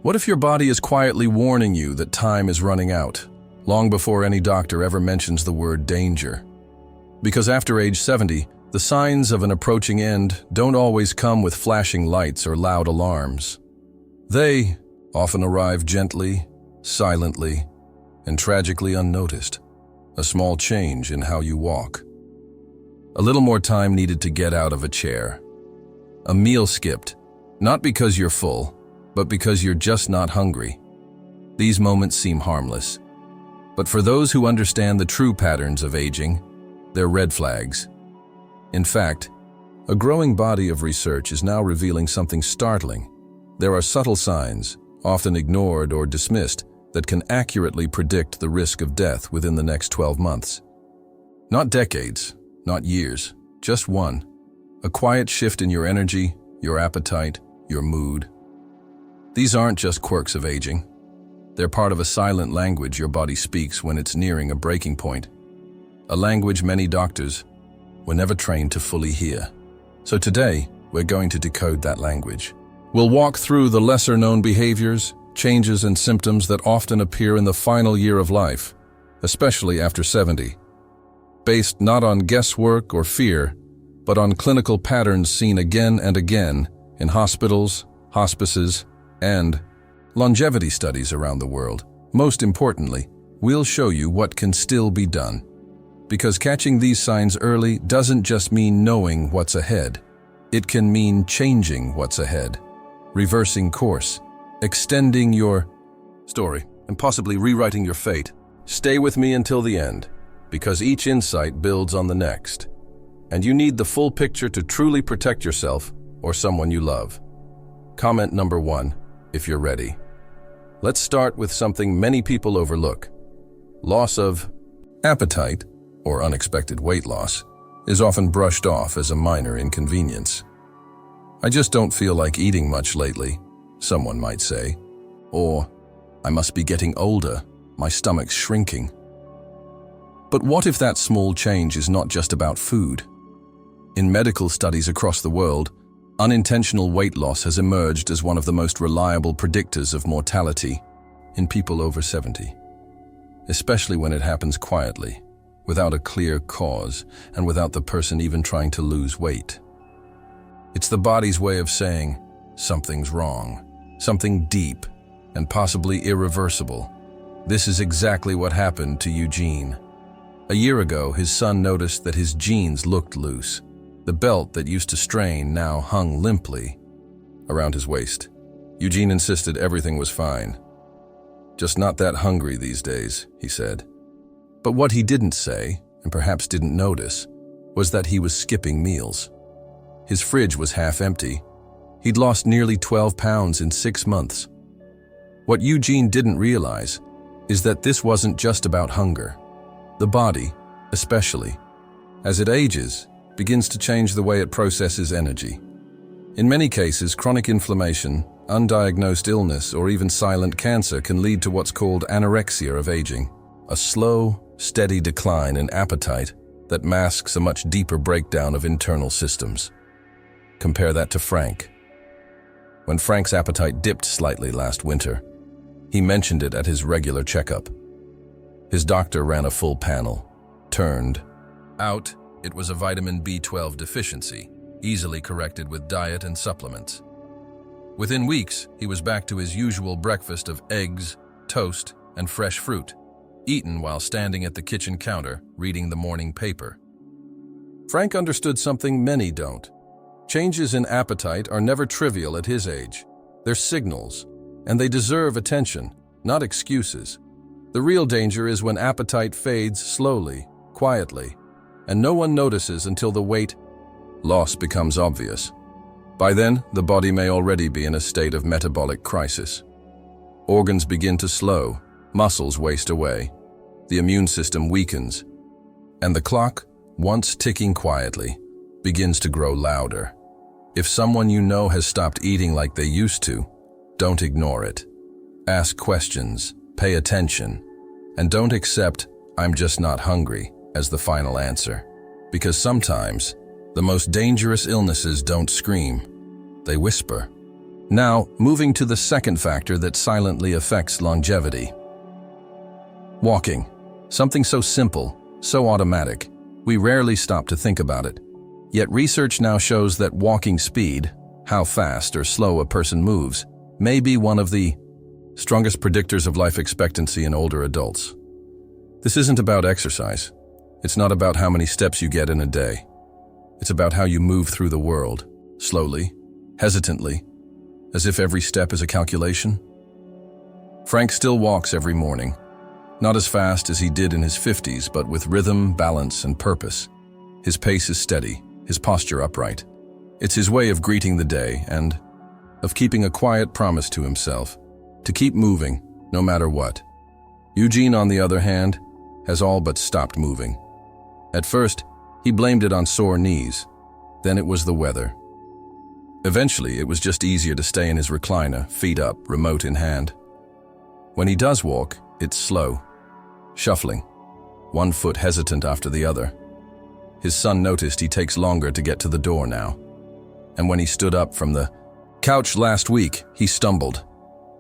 What if your body is quietly warning you that time is running out, long before any doctor ever mentions the word danger? Because after age 70, the signs of an approaching end don't always come with flashing lights or loud alarms. They often arrive gently, silently, and tragically unnoticed. A small change in how you walk. A little more time needed to get out of a chair. A meal skipped, not because you're full, but because you're just not hungry. These moments seem harmless. But for those who understand the true patterns of aging, they're red flags. In fact, a growing body of research is now revealing something startling. There are subtle signs, often ignored or dismissed, that can accurately predict the risk of death within the next 12 months. Not decades, not years, just one. A quiet shift in your energy, your appetite, your mood. These aren't just quirks of aging. They're part of a silent language your body speaks when it's nearing a breaking point. A language many doctors were never trained to fully hear. So today, we're going to decode that language. We'll walk through the lesser-known behaviors, changes, and symptoms that often appear in the final year of life, especially after 70. Based not on guesswork or fear, but on clinical patterns seen again and again in hospitals, hospices, and longevity studies around the world. Most importantly, we'll show you what can still be done. Because catching these signs early doesn't just mean knowing what's ahead. It can mean changing what's ahead, reversing course, extending your story, and possibly rewriting your fate. Stay with me until the end, because each insight builds on the next. And you need the full picture to truly protect yourself or someone you love. Comment number 1, if you're ready. Let's start with something many people overlook. Loss of appetite, or unexpected weight loss, is often brushed off as a minor inconvenience. I just don't feel like eating much lately, someone might say. Or, I must be getting older, my stomach's shrinking. But what if that small change is not just about food? In medical studies across the world, unintentional weight loss has emerged as one of the most reliable predictors of mortality in people over 70. Especially when it happens quietly, without a clear cause, and without the person even trying to lose weight. It's the body's way of saying, something's wrong, something deep, and possibly irreversible. This is exactly what happened to Eugene. A year ago, his son noticed that his jeans looked loose. The belt that used to strain now hung limply around his waist. Eugene insisted everything was fine. Just not that hungry these days, he said. But what he didn't say, and perhaps didn't notice, was that he was skipping meals. His fridge was half empty. He'd lost nearly 12 pounds in 6 months. What Eugene didn't realize is that this wasn't just about hunger. The body, especially, as it ages, begins to change the way it processes energy. In many cases, chronic inflammation, undiagnosed illness, or even silent cancer can lead to what's called anorexia of aging, a slow, steady decline in appetite that masks a much deeper breakdown of internal systems. Compare that to Frank. When Frank's appetite dipped slightly last winter, he mentioned it at his regular checkup. His doctor ran a full panel. Turned out, it was a vitamin B12 deficiency, easily corrected with diet and supplements. Within weeks, he was back to his usual breakfast of eggs, toast, and fresh fruit, eaten while standing at the kitchen counter reading the morning paper. Frank understood something many don't. Changes in appetite are never trivial at his age. They're signals, and they deserve attention, not excuses. The real danger is when appetite fades slowly, quietly, and no one notices until the weight loss becomes obvious. By then, the body may already be in a state of metabolic crisis. Organs begin to slow, muscles waste away, the immune system weakens, and the clock, once ticking quietly, begins to grow louder. If someone you know has stopped eating like they used to, don't ignore it. Ask questions, pay attention, and don't accept, "I'm just not hungry," as the final answer. Because sometimes, the most dangerous illnesses don't scream, they whisper. Now, moving to the second factor that silently affects longevity. Walking. Something so simple, so automatic, we rarely stop to think about it. Yet research now shows that walking speed, how fast or slow a person moves, may be one of the strongest predictors of life expectancy in older adults. This isn't about exercise. It's not about how many steps you get in a day. It's about how you move through the world, slowly, hesitantly, as if every step is a calculation. Frank still walks every morning, not as fast as he did in his 50s, but with rhythm, balance, and purpose. His pace is steady, his posture upright. It's his way of greeting the day and of keeping a quiet promise to himself to keep moving, no matter what. Eugene, on the other hand, has all but stopped moving. At first, he blamed it on sore knees. Then it was the weather. Eventually, it was just easier to stay in his recliner, feet up, remote in hand. When he does walk, it's slow, shuffling, one foot hesitant after the other. His son noticed he takes longer to get to the door now. And when he stood up from the couch last week, he stumbled.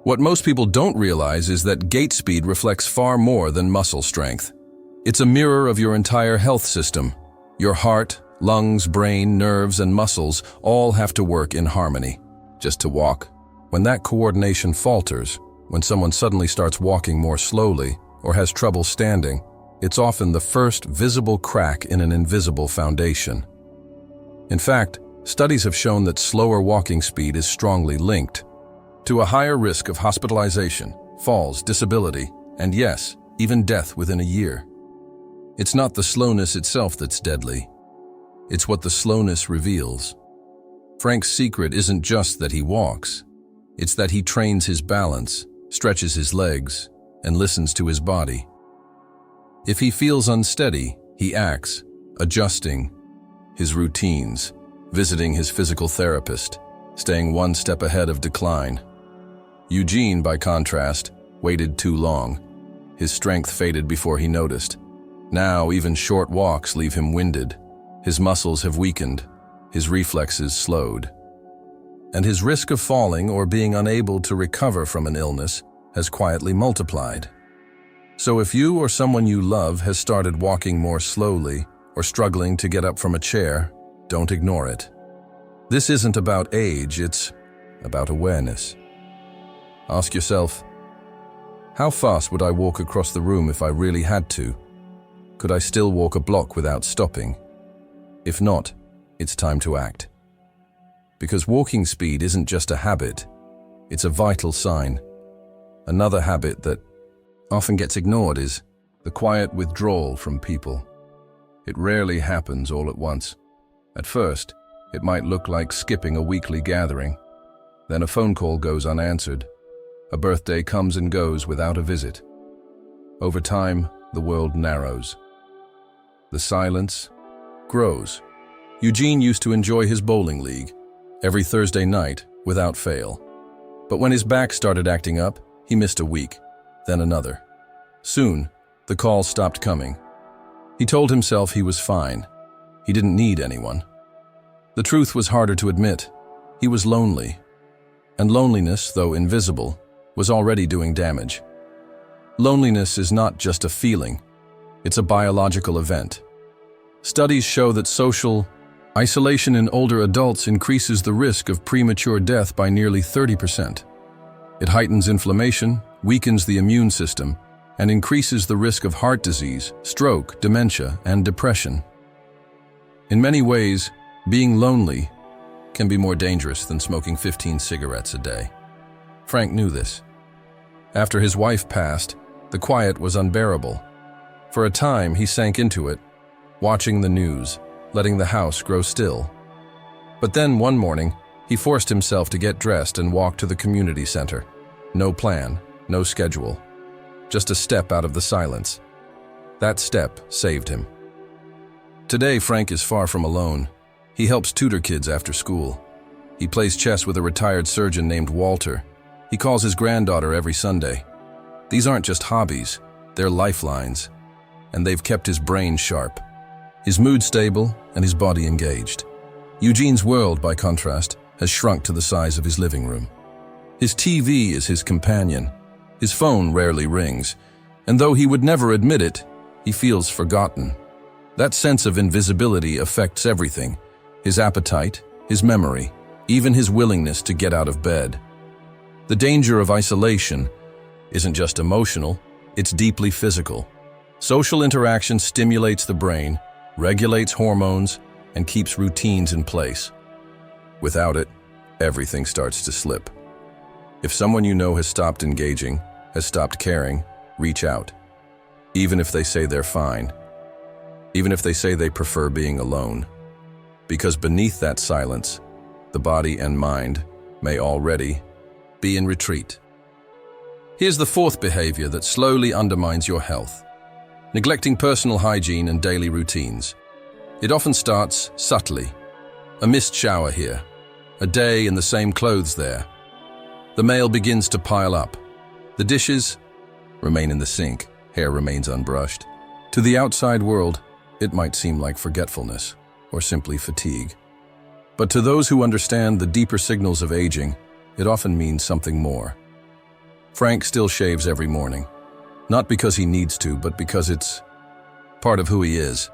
What most people don't realize is that gait speed reflects far more than muscle strength. It's a mirror of your entire health system. Your heart, lungs, brain, nerves, and muscles all have to work in harmony, just to walk. When that coordination falters, when someone suddenly starts walking more slowly or has trouble standing, it's often the first visible crack in an invisible foundation. In fact, studies have shown that slower walking speed is strongly linked to a higher risk of hospitalization, falls, disability, and yes, even death within a year. It's not the slowness itself that's deadly. It's what the slowness reveals. Frank's secret isn't just that he walks. It's that he trains his balance, stretches his legs, and listens to his body. If he feels unsteady, he acts, adjusting his routines, visiting his physical therapist, staying one step ahead of decline. Eugene, by contrast, waited too long. His strength faded before he noticed. Now, even short walks leave him winded. His muscles have weakened, his reflexes slowed. And his risk of falling or being unable to recover from an illness has quietly multiplied. So if you or someone you love has started walking more slowly or struggling to get up from a chair, don't ignore it. This isn't about age, it's about awareness. Ask yourself, how fast would I walk across the room if I really had to? Could I still walk a block without stopping? If not, it's time to act. Because walking speed isn't just a habit, it's a vital sign. Another habit that often gets ignored is the quiet withdrawal from people. It rarely happens all at once. At first, it might look like skipping a weekly gathering. Then a phone call goes unanswered. A birthday comes and goes without a visit. Over time, the world narrows. The silence grows. Eugene used to enjoy his bowling league every Thursday night without fail. But when his back started acting up, he missed a week, then another. Soon, the calls stopped coming. He told himself he was fine. He didn't need anyone. The truth was harder to admit. He was lonely. And loneliness, though invisible, was already doing damage. Loneliness is not just a feeling. It's a biological event. Studies show that social isolation in older adults increases the risk of premature death by nearly 30%. It heightens inflammation, weakens the immune system, and increases the risk of heart disease, stroke, dementia, and depression. In many ways, being lonely can be more dangerous than smoking 15 cigarettes a day. Frank knew this. After his wife passed, the quiet was unbearable. For a time, he sank into it, watching the news, letting the house grow still. But then one morning, he forced himself to get dressed and walk to the community center. No plan, no schedule, just a step out of the silence. That step saved him. Today, Frank is far from alone. He helps tutor kids after school. He plays chess with a retired surgeon named Walter. He calls his granddaughter every Sunday. These aren't just hobbies, they're lifelines. And they've kept his brain sharp, his mood stable, and his body engaged. Eugene's world, by contrast, has shrunk to the size of his living room. His TV is his companion. His phone rarely rings, and though he would never admit it, he feels forgotten. That sense of invisibility affects everything: his appetite, his memory, even his willingness to get out of bed. The danger of isolation isn't just emotional, it's deeply physical. Social interaction stimulates the brain, regulates hormones, and keeps routines in place. Without it, everything starts to slip. If someone you know has stopped engaging, has stopped caring, reach out. Even if they say they're fine. Even if they say they prefer being alone. Because beneath that silence, the body and mind may already be in retreat. Here's the fourth behavior that slowly undermines your health: neglecting personal hygiene and daily routines. It often starts subtly. A missed shower here, a day in the same clothes there. The mail begins to pile up. The dishes remain in the sink, hair remains unbrushed. To the outside world, it might seem like forgetfulness or simply fatigue. But to those who understand the deeper signals of aging, it often means something more. Frank still shaves every morning, not because he needs to, but because it's part of who he is.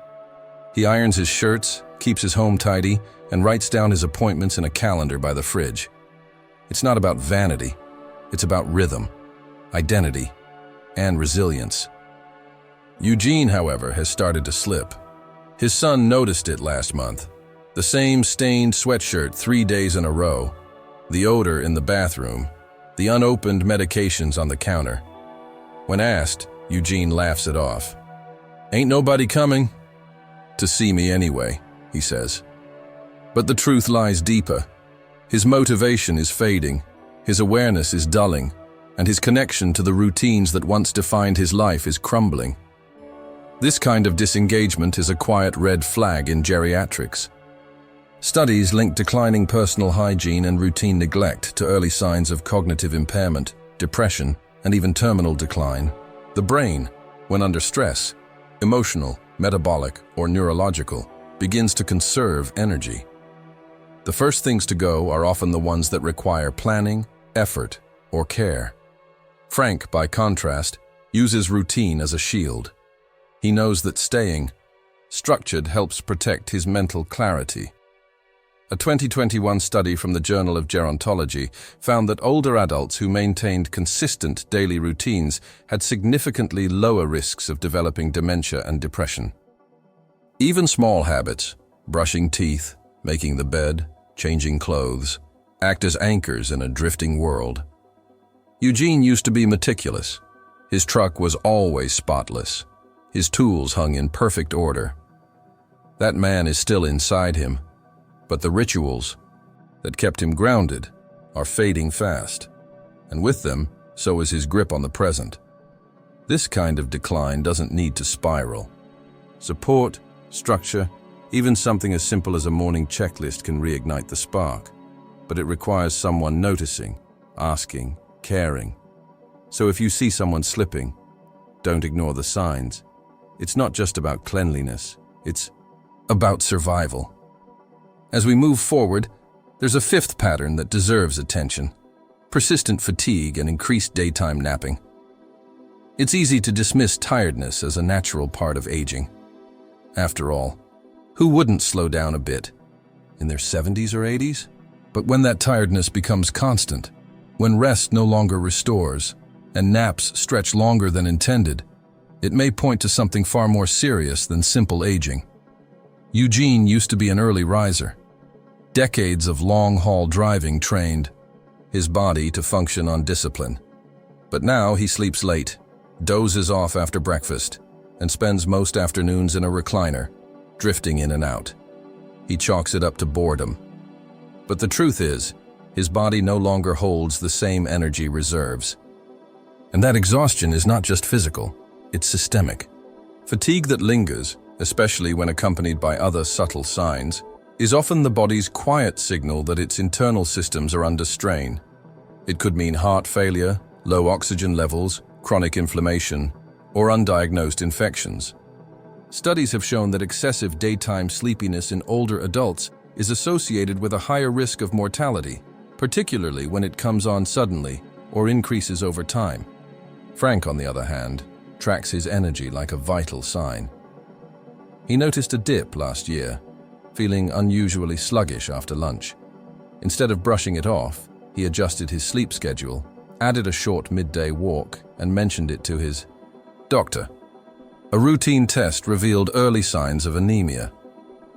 He irons his shirts, keeps his home tidy, and writes down his appointments in a calendar by the fridge. It's not about vanity, it's about rhythm, identity, and resilience. Eugene, however, has started to slip. His son noticed it last month. The same stained sweatshirt 3 days in a row, the odor in the bathroom, the unopened medications on the counter. When asked, Eugene laughs it off. "Ain't nobody coming to see me anyway," he says. But the truth lies deeper. His motivation is fading, his awareness is dulling, and his connection to the routines that once defined his life is crumbling. This kind of disengagement is a quiet red flag in geriatrics. Studies link declining personal hygiene and routine neglect to early signs of cognitive impairment, depression, and even terminal decline. The brain, when under stress, emotional, metabolic, or neurological, begins to conserve energy. The first things to go are often the ones that require planning, effort, or care. Frank, by contrast, uses routine as a shield. He knows that staying structured helps protect his mental clarity. A 2021 study from the Journal of Gerontology found that older adults who maintained consistent daily routines had significantly lower risks of developing dementia and depression. Even small habits, brushing teeth, making the bed, changing clothes, act as anchors in a drifting world. Eugene used to be meticulous. His truck was always spotless. His tools hung in perfect order. That man is still inside him, but the rituals that kept him grounded are fading fast, and with them, so is his grip on the present. This kind of decline doesn't need to spiral. Support, structure, even something as simple as a morning checklist can reignite the spark, but it requires someone noticing, asking, caring. So if you see someone slipping, don't ignore the signs. It's not just about cleanliness, it's about survival. As we move forward, there's a fifth pattern that deserves attention: persistent fatigue and increased daytime napping. It's easy to dismiss tiredness as a natural part of aging. After all, who wouldn't slow down a bit in their 70s or 80s? But when that tiredness becomes constant, when rest no longer restores, and naps stretch longer than intended, it may point to something far more serious than simple aging. Eugene used to be an early riser. Decades of long-haul driving trained his body to function on discipline. But now he sleeps late, dozes off after breakfast, and spends most afternoons in a recliner, drifting in and out. He chalks it up to boredom. But the truth is, his body no longer holds the same energy reserves. And that exhaustion is not just physical, it's systemic. Fatigue that lingers, especially when accompanied by other subtle signs, is often the body's quiet signal that its internal systems are under strain. It could mean heart failure, low oxygen levels, chronic inflammation, or undiagnosed infections. Studies have shown that excessive daytime sleepiness in older adults is associated with a higher risk of mortality, particularly when it comes on suddenly or increases over time. Frank, on the other hand, tracks his energy like a vital sign. He noticed a dip last year, feeling unusually sluggish after lunch. Instead of brushing it off, he adjusted his sleep schedule, added a short midday walk, and mentioned it to his doctor. A routine test revealed early signs of anemia.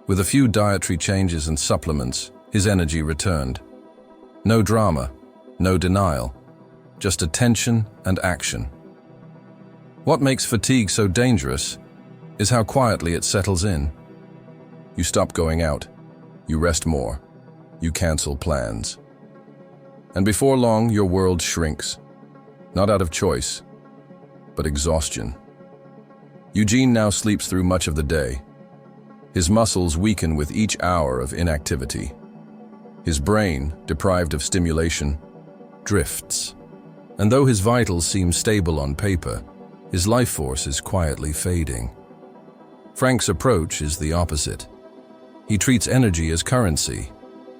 With a few dietary changes and supplements, his energy returned. No drama, no denial, just attention and action. What makes fatigue so dangerous is how quietly it settles in. You stop going out, you rest more, you cancel plans. And before long, your world shrinks, not out of choice, but exhaustion. Eugene now sleeps through much of the day. His muscles weaken with each hour of inactivity. His brain, deprived of stimulation, drifts. And though his vitals seem stable on paper, his life force is quietly fading. Frank's approach is the opposite. He treats energy as currency,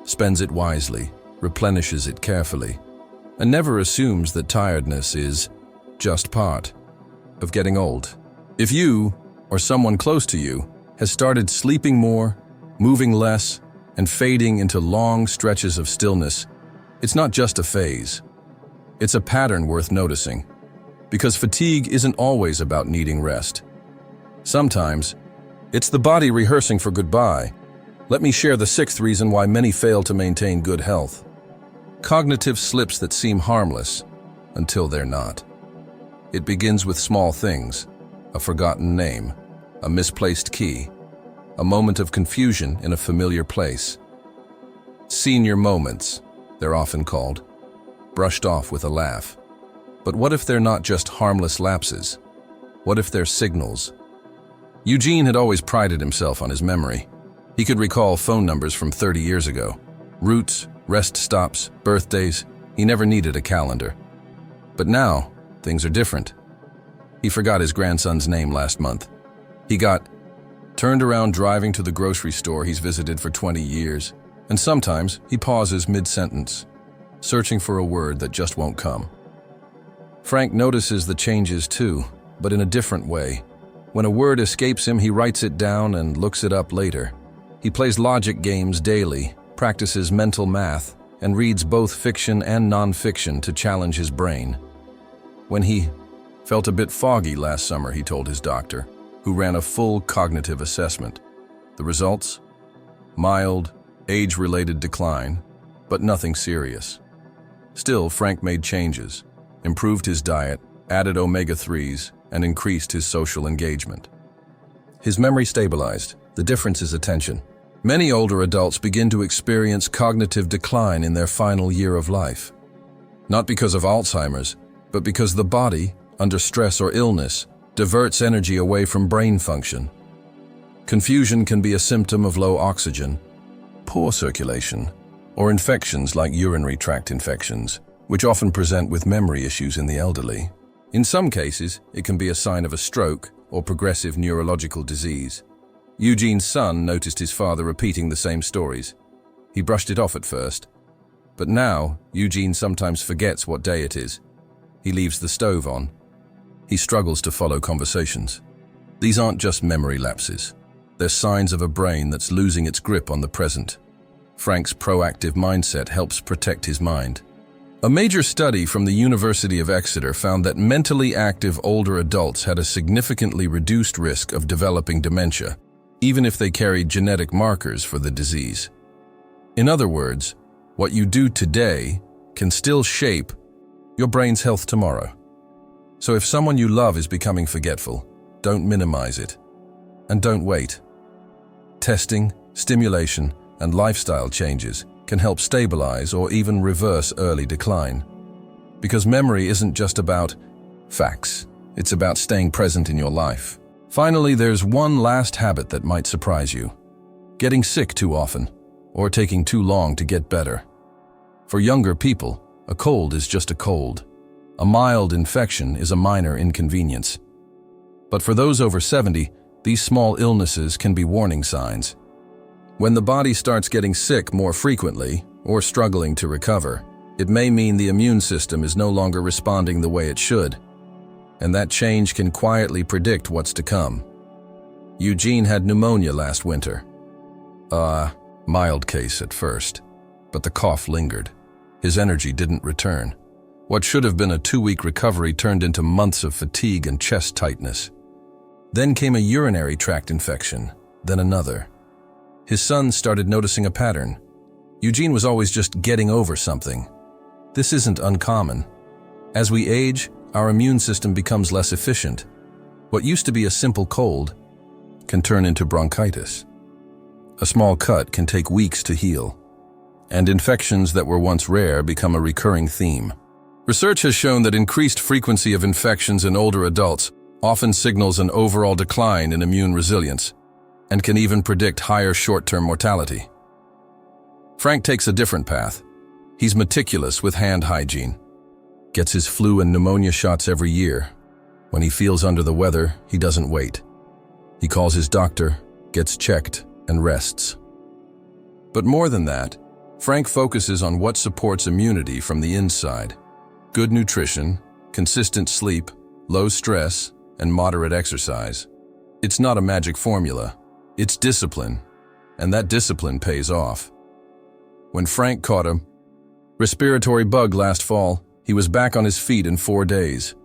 spends it wisely, replenishes it carefully, and never assumes that tiredness is just part of getting old. If you, or someone close to you, has started sleeping more, moving less, and fading into long stretches of stillness, it's not just a phase. It's a pattern worth noticing, because fatigue isn't always about needing rest. Sometimes, it's the body rehearsing for goodbye. Let me share the sixth reason why many fail to maintain good health. Cognitive slips that seem harmless until they're not. It begins with small things, a forgotten name, a misplaced key, a moment of confusion in a familiar place. Senior moments, they're often called, brushed off with a laugh. But what if they're not just harmless lapses? What if they're signals? Eugene had always prided himself on his memory. He could recall phone numbers from 30 years ago, routes, rest stops, birthdays. He never needed a calendar. But now, things are different. He forgot his grandson's name last month. He got turned around driving to the grocery store he's visited for 20 years, and sometimes he pauses mid-sentence, searching for a word that just won't come. Frank notices the changes too, but in a different way. When a word escapes him, he writes it down and looks it up later. He plays logic games daily, practices mental math, and reads both fiction and non-fiction to challenge his brain. When he felt a bit foggy last summer, he told his doctor, who ran a full cognitive assessment. The results? Mild, age-related decline, but nothing serious. Still, Frank made changes, improved his diet, added omega-3s, and increased his social engagement. His memory stabilized. The difference is attention. Many older adults begin to experience cognitive decline in their final year of life. Not because of Alzheimer's, but because the body, under stress or illness, diverts energy away from brain function. Confusion can be a symptom of low oxygen, poor circulation, or infections like urinary tract infections, which often present with memory issues in the elderly. In some cases, it can be a sign of a stroke or progressive neurological disease. Eugene's son noticed his father repeating the same stories. He brushed it off at first, but now Eugene sometimes forgets what day it is. He leaves the stove on. He struggles to follow conversations. These aren't just memory lapses. They're signs of a brain that's losing its grip on the present. Frank's proactive mindset helps protect his mind. A major study from the University of Exeter found that mentally active older adults had a significantly reduced risk of developing dementia, even if they carried genetic markers for the disease. In other words, what you do today can still shape your brain's health tomorrow. So if someone you love is becoming forgetful, don't minimize it. And don't wait. Testing, stimulation, and lifestyle changes can help stabilize or even reverse early decline. Because memory isn't just about facts, it's about staying present in your life. Finally, there's one last habit that might surprise you. Getting sick too often, or taking too long to get better. For younger people, a cold is just a cold. A mild infection is a minor inconvenience. But for those over 70, these small illnesses can be warning signs. When the body starts getting sick more frequently, or struggling to recover, it may mean the immune system is no longer responding the way it should, and that change can quietly predict what's to come. Eugene had pneumonia last winter. Mild case at first, but the cough lingered. His energy didn't return. What should have been a 2-week recovery turned into months of fatigue and chest tightness. Then came a urinary tract infection, then another. His son started noticing a pattern. Eugene was always just getting over something. This isn't uncommon. As we age, our immune system becomes less efficient. What used to be a simple cold can turn into bronchitis. A small cut can take weeks to heal, and infections that were once rare become a recurring theme. Research has shown that increased frequency of infections in older adults often signals an overall decline in immune resilience and can even predict higher short-term mortality. Frank takes a different path. He's meticulous with hand hygiene, gets his flu and pneumonia shots every year. When he feels under the weather, he doesn't wait. He calls his doctor, gets checked, and rests. But more than that, Frank focuses on what supports immunity from the inside. Good nutrition, consistent sleep, low stress, and moderate exercise. It's not a magic formula. It's discipline, and that discipline pays off. When Frank caught a respiratory bug last fall, he was back on his feet in 4 days.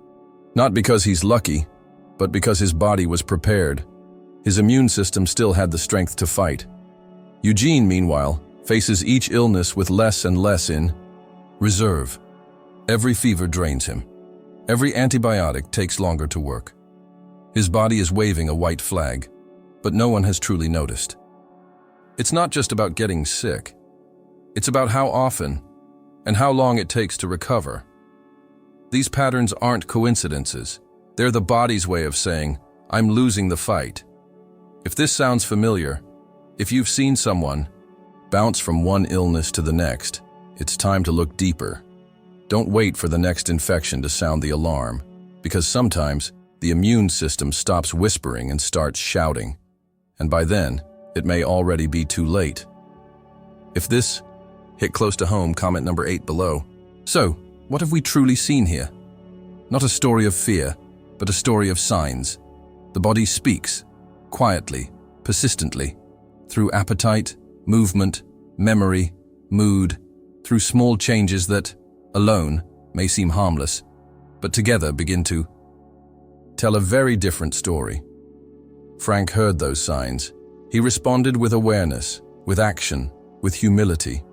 Not because he's lucky, but because his body was prepared. His immune system still had the strength to fight. Eugene, meanwhile, faces each illness with less and less in reserve. Every fever drains him. Every antibiotic takes longer to work. His body is waving a white flag, but no one has truly noticed. It's not just about getting sick. It's about how often and how long it takes to recover. These patterns aren't coincidences. They're the body's way of saying, I'm losing the fight. If this sounds familiar, if you've seen someone bounce from one illness to the next, it's time to look deeper. Don't wait for the next infection to sound the alarm, because sometimes the immune system stops whispering and starts shouting, and by then, it may already be too late. If this hit close to home, comment number 8 below. So, what have we truly seen here? Not a story of fear, but a story of signs. The body speaks, quietly, persistently, through appetite, movement, memory, mood, through small changes that, alone, may seem harmless, but together begin to tell a very different story. Frank heard those signs. He responded with awareness, with action, with humility.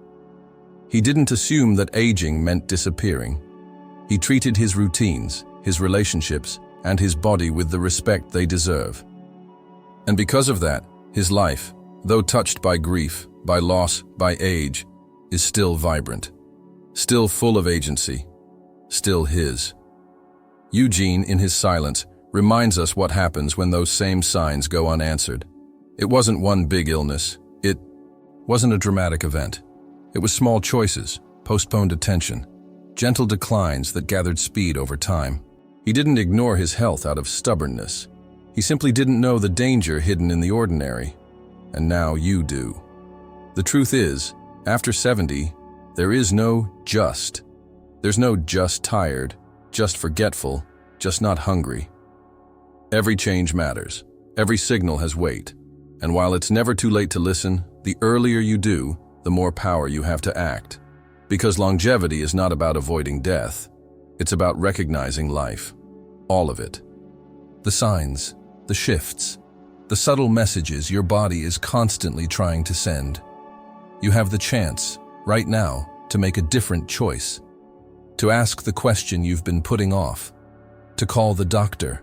He didn't assume that aging meant disappearing. He treated his routines, his relationships, and his body with the respect they deserve. And because of that, his life, though touched by grief, by loss, by age, is still vibrant, still full of agency, still his. Eugene, in his silence, reminds us what happens when those same signs go unanswered. It wasn't one big illness. It wasn't a dramatic event. It was small choices, postponed attention, gentle declines that gathered speed over time. He didn't ignore his health out of stubbornness. He simply didn't know the danger hidden in the ordinary. And now you do. The truth is, after 70, there is no just. There's no just tired, just forgetful, just not hungry. Every change matters. Every signal has weight. And while it's never too late to listen, the earlier you do, the more power you have to act. Because longevity is not about avoiding death. It's about recognizing life. All of it. The signs, the shifts, the subtle messages your body is constantly trying to send. You have the chance, right now, to make a different choice. To ask the question you've been putting off. To call the doctor.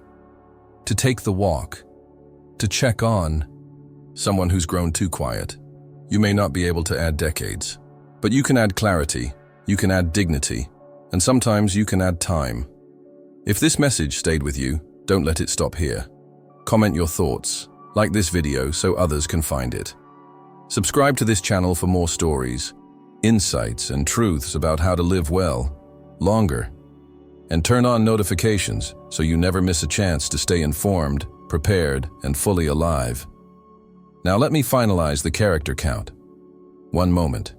To take the walk. To check on someone who's grown too quiet. You may not be able to add decades, but you can add clarity, you can add dignity, and sometimes you can add time. If this message stayed with you, don't let it stop here. Comment your thoughts, like this video so others can find it. Subscribe to this channel for more stories, insights, and truths about how to live well, longer. And turn on notifications so you never miss a chance to stay informed, prepared, and fully alive. Now let me finalize the character count. 1 moment.